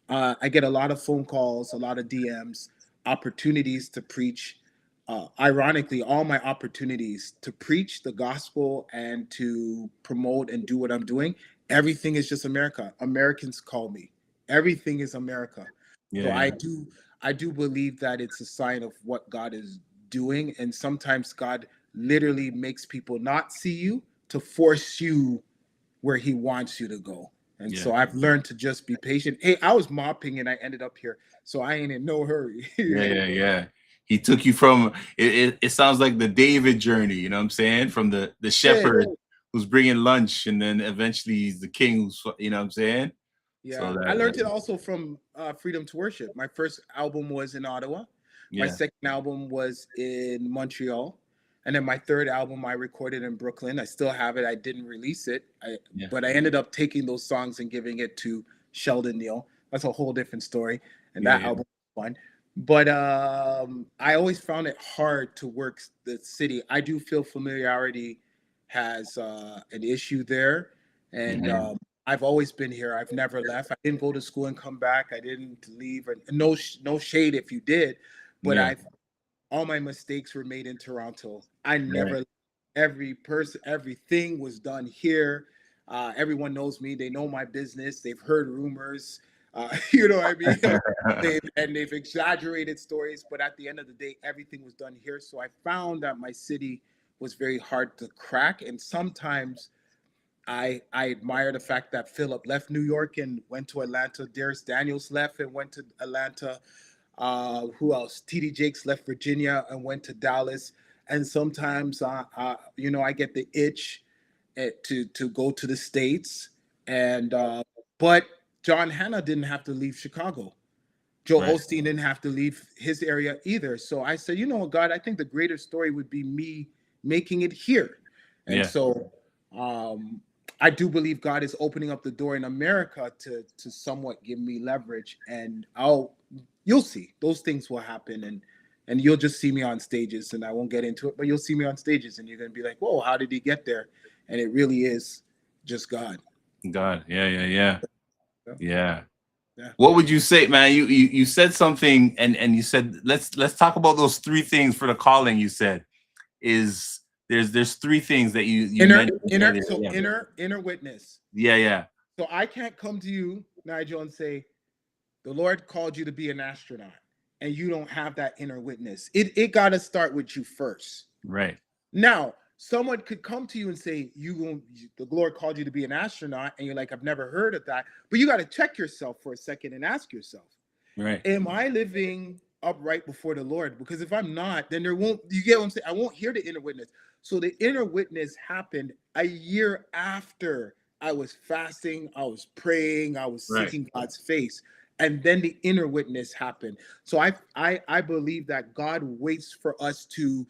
I get a lot of phone calls, a lot of DMs, opportunities to preach. Ironically, all my opportunities to preach the gospel and to promote and do what I'm doing, everything is just America. Americans call me. Everything is America. So Yeah, I do believe that it's a sign of what God is doing, and sometimes God literally makes people not see you to force you where he wants you to go. And yeah, so I've learned to just be patient. Hey, I was mopping and I ended up here, so I ain't in no hurry. yeah, yeah, yeah. He took you from it sounds like the David journey, you know what I'm saying? From the Yeah, shepherd who's bringing lunch, and then eventually he's the king who's, you know what I'm saying? So yeah. I that learned it also from Freedom to Worship. My first album was in Ottawa. My yeah, second album was in Montreal. And then my third album I recorded in Brooklyn. I still have it. I didn't release it. yeah, But I ended up taking those songs and giving it to Sheldon Neal. That's a whole different story. And yeah, that yeah, album was fun. But I always found it hard to work the city. I do feel familiarity has an issue there. And mhm, I've always been here. I've never left. I didn't go to school and come back. I didn't leave. And no shade if you did, but yeah, all my mistakes were made in Toronto. I right. never, everything was done here. Everyone knows me. They know my business. They've heard rumors. You know what I mean? They've exaggerated stories, but at the end of the day, everything was done here. So I found that my city was very hard to crack, and sometimes I admire the fact that Philip left New York and went to Atlanta. Darius Daniels left and went to Atlanta. Who else? TD Jakes left Virginia and went to Dallas. And sometimes, I get the itch to go to the states. And but John Hanna didn't have to leave Chicago. Joe Right. Osteen didn't have to leave his area either. So I said, you know what, God, I think the greater story would be me making it here. And Yeah. so um, I do believe God is opening up the door in America to somewhat give me leverage. And you'll see those things will happen, and you'll just see me on stages, and I won't get into it, but you'll see me on stages and you're gonna be like, whoa, how did he get there? And it really is just God. God. Yeah, yeah, yeah. Yeah. Yeah. What would you say, man? You said something, and you said let's talk about those three things for the calling. You said is there's three things that you Inner, mentioned inner, earlier. so Yeah, inner witness. yeah. So I can't come to you, Nigel, and say, the Lord called you to be an astronaut, and you don't have that inner witness. It got to start with you first. Right, Now, someone could come to you and say, the Lord called you to be an astronaut, and you're like, I've never heard of that. But you got to check yourself for a second and ask yourself, right, am I living upright before the Lord? Because if I'm not, then there won't, you get what I'm saying? I won't hear the inner witness. So the inner witness happened a year after I was fasting, I was praying, I was right. seeking God's face. And then the inner witness happened. So I believe that God waits for us to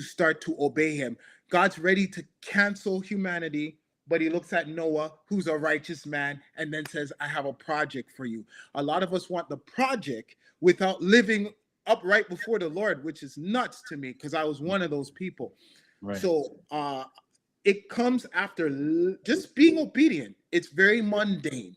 start to obey him. God's ready to cancel humanity, but he looks at Noah, who's a righteous man, and then says, I have a project for you. A lot of us want the project without living upright before the Lord, which is nuts to me because I was one of those people. Right. So it comes after just being obedient. It's very mundane,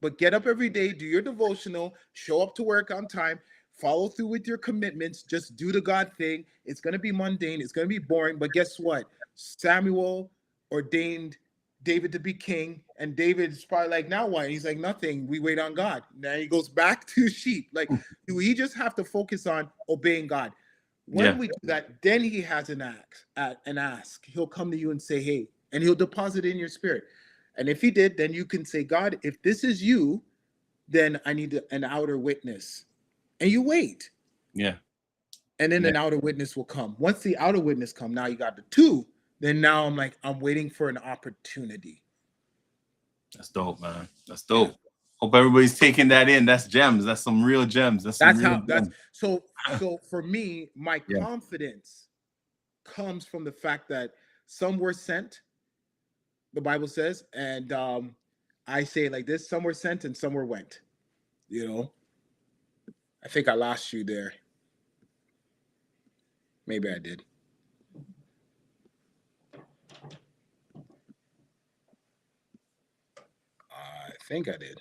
but get up every day, do your devotional, show up to work on time, follow through with your commitments, just do the God thing. It's going to be mundane, it's going to be boring, but guess what? Samuel ordained David to be king, and David's probably like, now what? And he's like, nothing. We wait on God. Now he goes back to sheep. Like, do we just have to focus on obeying God? When Yeah, we do that, then he has an ask. He'll come to you and say, hey, and he'll deposit in your spirit. And if he did, then you can say, God, if this is you, then I need an outer witness. And you wait. yeah, And then yeah. an outer witness will come. Once the outer witness come, now you got the two. Then now I'm like, I'm waiting for an opportunity. That's dope, man. That's Yeah. dope. Hope everybody's taking that in. That's gems. That's some real gems. That's some That's real how that's gems. so for me, my Yeah. confidence comes from the fact that some were sent, the Bible says, and I say it like this: some were sent and some were went. You know, I think I lost you there. Maybe I did. I think I did.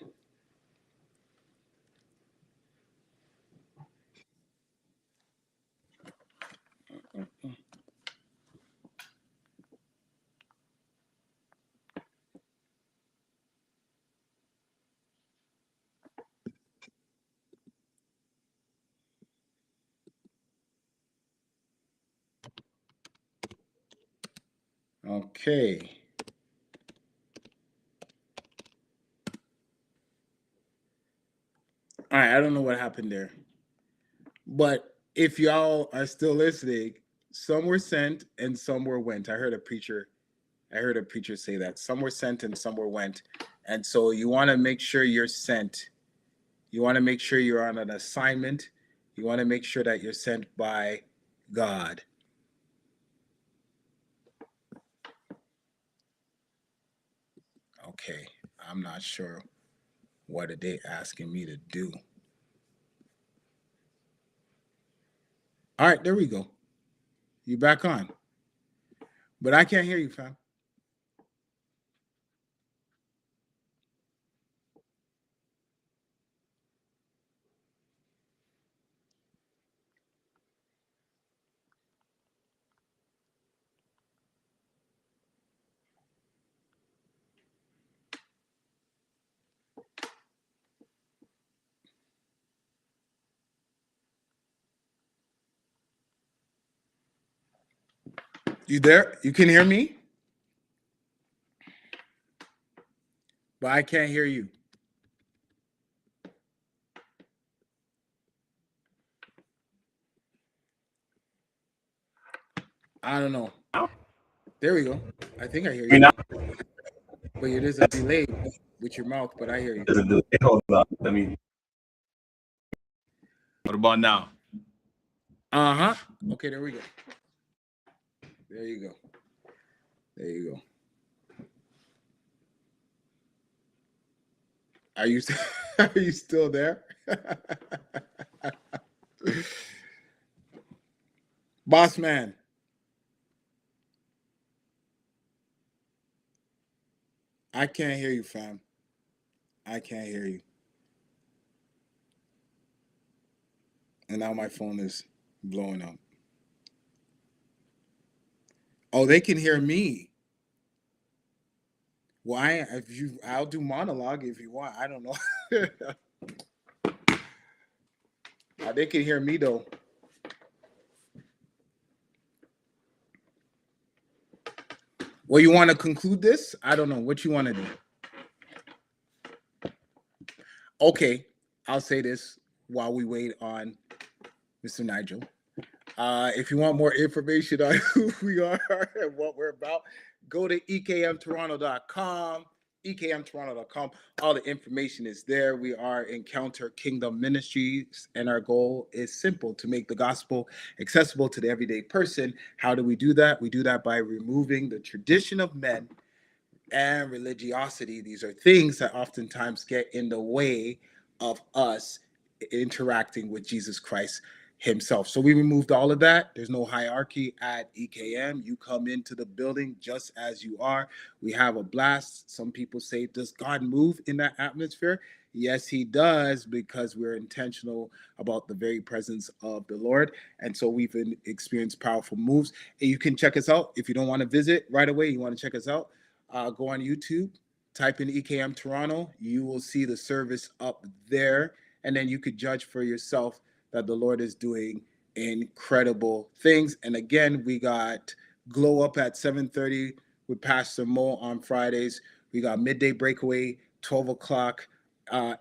Okay. All right. I don't know what happened there, but if y'all are still listening, some were sent and some were went. I heard a preacher say that some were sent and some were went. And so you want to make sure you're sent. You want to make sure you're on an assignment. You want to make sure that you're sent by God. Okay. I'm not sure what are they asking me to do. All right, there we go. You back on. But I can't hear you, fam. You there? You can hear me? But I can't hear you. I don't know. There we go. I think I hear I mean, you. But there's a delay with your mouth, but I hear you. there's a delay. Hold on. Let me. What about now? Uh-huh. Okay, there we go. There you go. There you go. Are you are you still there? Boss man. I can't hear you, fam. I can't hear you. And now my phone is blowing up. Oh, they can hear me. Why? If you, I'll do monologue if you want. I don't know. They can hear me though. Well, you want to conclude this? I don't know what you want to do. Okay, I'll say this while we wait on Mr. Nigel. If you want more information on who we are and what we're about, go to ekmtoronto.com. ekmtoronto.com. All the information is there. We are Encounter Kingdom Ministries, and our goal is simple: to make the gospel accessible to the everyday person. How do we do that? We do that by removing the tradition of men and religiosity. These are things that oftentimes get in the way of us interacting with Jesus Christ himself. So we removed all of that. There's no hierarchy at EKM. You come into the building just as you are. We have a blast. Some people say, does God move in that atmosphere? Yes, he does, because we're intentional about the very presence of the Lord. And so we've experienced powerful moves. And you can check us out. If you don't want to visit right away, you want to check us out, go on YouTube, type in EKM Toronto. You will see the service up there. And then you could judge for yourself that the Lord is doing incredible things. And again, we got Glow Up at 7:30 with Pastor Mo on Fridays. We got Midday Breakaway, 12 o'clock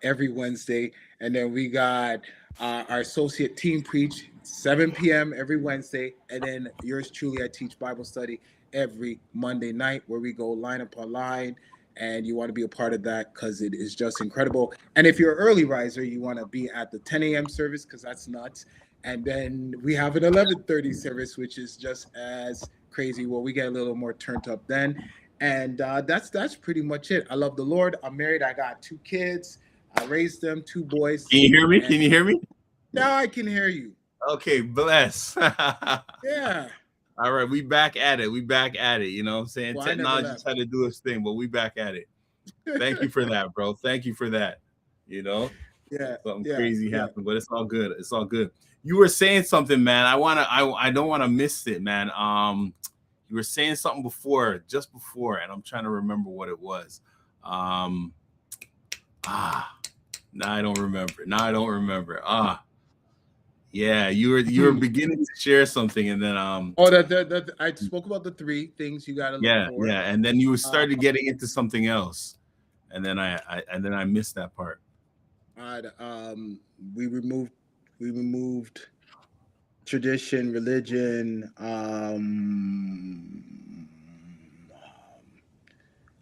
every Wednesday. And then we got our associate team preach 7 p.m. every Wednesday. And then yours truly, I teach Bible study every Monday night, where we go line upon line. And you want to be a part of that because it is just incredible. And if you're an early riser, you want to be at the 10 a.m. service, because that's nuts. And then we have an 11:30 service, which is just as crazy, where we get a little more turned up then. And that's pretty much it. I love the Lord. I'm married. I got 2 kids. I raised them, 2 boys. Can you hear me? And Can you hear me? now I can hear you. Okay, bless. Yeah. All right, we back at it. We back at it. You know what I'm saying? Well, I never Technology left. tried to do its thing, but we back at it. Thank you for that, bro. Thank you for that. You know, Yeah. something Yeah. crazy Yeah. happened, but it's all good. It's all good. You were saying something, man. I don't wanna miss it, man. You were saying something before, just before, and I'm trying to remember what it was. Um, ah, now I don't remember. Now I don't remember. Yeah, you were beginning to share something, and then Oh, that I spoke about the 3 things you got to look yeah, for. yeah, and then you Uh, started getting into something else, and then I missed that part. I'd, we removed we removed tradition, religion.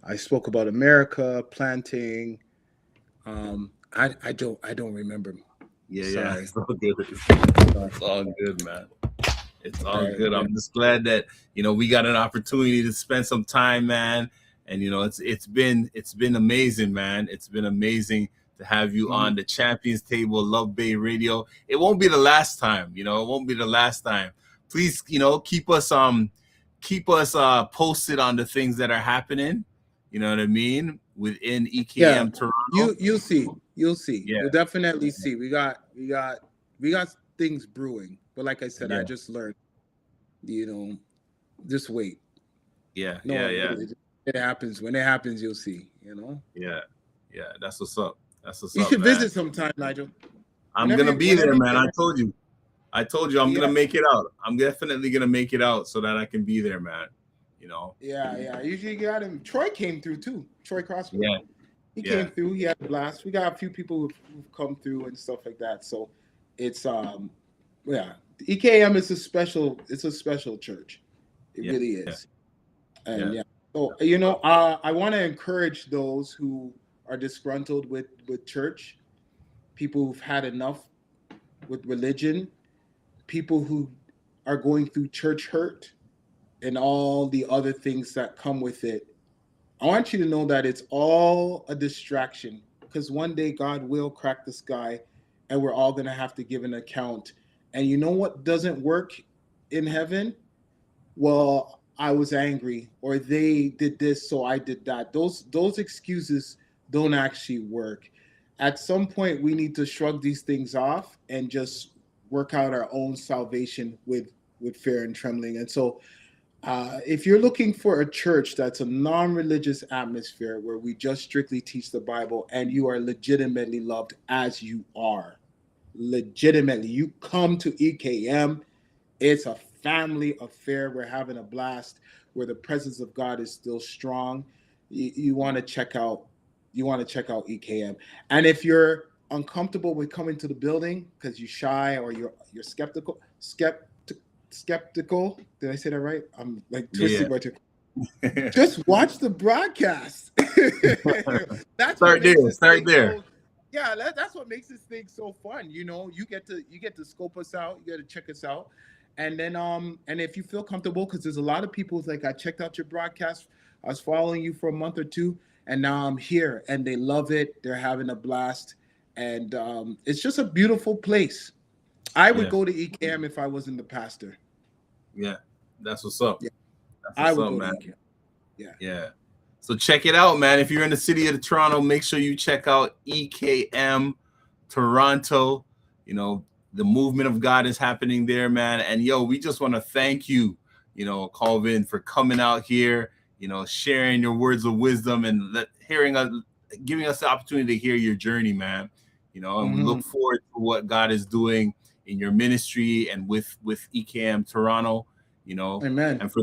I spoke about America planting. I don't remember. Yeah, Sorry. it's all good. Sorry. It's all good, man. It's all Right. good. Right. I'm just glad that we got an opportunity to spend some time, man. And it's been amazing, man. It's been amazing to have you Mhm. on the Champions Table, Love Bay Radio. It won't be the last time, it won't be the last time. Please, keep us posted on the things that are happening. You know what I mean? Within Yeah. EKM Toronto. You'll see. You'll see. Yeah, You'll definitely see. We got things brewing. But like I said, I yeah, just learned. You know, just wait. yeah, No, yeah, yeah, it happens. When it happens, you'll see. yeah, yeah. That's what's up. That's what's You up, should man. visit sometime, Nigel. I'm gonna be Whenever there, you man. get I it. told you. I told you I'm gonna Yeah, make it out. I'm definitely gonna make it out so that I can be there, man. You know? yeah, yeah. Usually you got him. Troy came through too. Troy Crossman. Yeah, He yeah, came through. He had a blast. We got a few people who've come through and stuff like that. So it's yeah. The EKM is a special. It's a special church. It yeah, really yeah, is. And yeah, yeah. So I want to encourage those who are disgruntled with church, people who've had enough with religion, people who are going through church hurt and all the other things that come with it. I want you to know that it's all a distraction, because one day God will crack the sky and we're all going to have to give an account. And you know what doesn't work in heaven? Well, I was angry, or they did this so I did that. Those excuses don't actually work. At some point we need to shrug these things off and just work out our own salvation with fear and trembling. And so, if you're looking for a church that's a non-religious atmosphere where we just strictly teach the Bible and you are legitimately loved as you are, legitimately, you come to EKM, it's a family affair. We're having a blast where the presence of God is still strong. You want to check out, EKM. And if you're uncomfortable with coming to the building because you're shy or you're skeptical. Did I say that right? I'm like twisting Yeah. my tongue. Just watch the broadcast. That's what Start there. makes this Start thing there. so. Yeah, that's what makes this thing so fun. You know, you get to scope us out, you get to check us out, and then and if you feel comfortable, because there's a lot of people who's like, I checked out your broadcast, I was following you for a month or two, and now I'm here, and they love it. They're having a blast, and it's just a beautiful place. I would Yeah. go to EKM if I wasn't the pastor. Yeah. That's what's up. Yeah, That's I what's would up, go to man. EKM. Yeah. Yeah. So check it out, man. If you're in the city of Toronto, make sure you check out EKM Toronto. You know, the movement of God is happening there, man. And yo, we just want to thank you, Calvin, for coming out here, sharing your words of wisdom and hearing us, giving us the opportunity to hear your journey, man. And we Hmm. look forward to what God is doing in your ministry and with EKM Toronto. You know, Amen. and for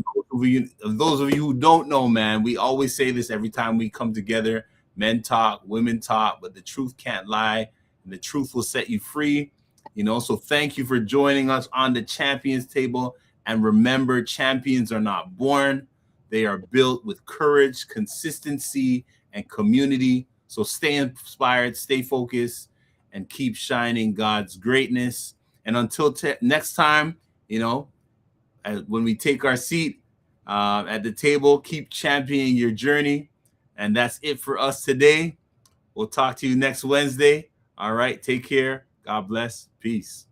those of you who don't know, man, we always say this every time we come together. Men talk, women talk, but the truth can't lie, and the truth will set you free. So thank you for joining us on the Champions Table. And remember, champions are not born; they are built with courage, consistency, and community. So stay inspired, stay focused, and keep shining God's greatness. And until next time, you know when we take our seat at the table, keep championing your journey. And that's it for us today. We'll talk to you next Wednesday. All right. Take care. God bless. Peace.